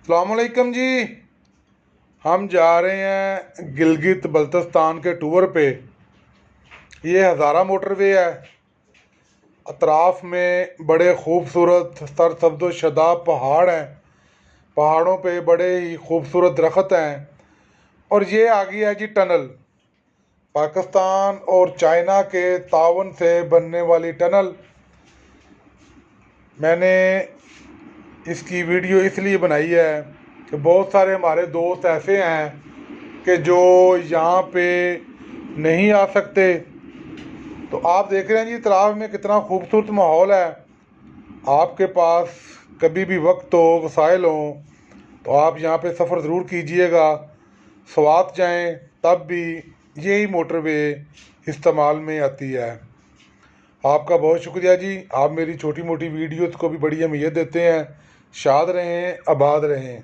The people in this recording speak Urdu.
السلام علیکم جی۔ ہم جا رہے ہیں گلگت بلتستان کے ٹور پہ۔ یہ ہزارہ موٹر وے ہے۔ اطراف میں بڑے خوبصورت سرسبز و شاداب پہاڑ ہیں۔ پہاڑوں پہ بڑے ہی خوبصورت درخت ہیں۔ اور یہ آ گئی ہے جی ٹنل، پاکستان اور چائنا کے تعاون سے بننے والی ٹنل۔ میں نے اس کی ویڈیو اس لیے بنائی ہے کہ بہت سارے ہمارے دوست ایسے ہیں کہ جو یہاں پہ نہیں آ سکتے۔ تو آپ دیکھ رہے ہیں جی اطراف میں کتنا خوبصورت ماحول ہے۔ آپ کے پاس کبھی بھی وقت ہو، وسائل ہوں، تو آپ یہاں پہ سفر ضرور کیجئے گا۔ سوات جائیں تب بھی یہی موٹر وے استعمال میں آتی ہے۔ آپ کا بہت شکریہ جی، آپ میری چھوٹی موٹی ویڈیوز کو بھی بڑی اہمیت دیتے ہیں۔ شاد رہیں، آباد رہیں۔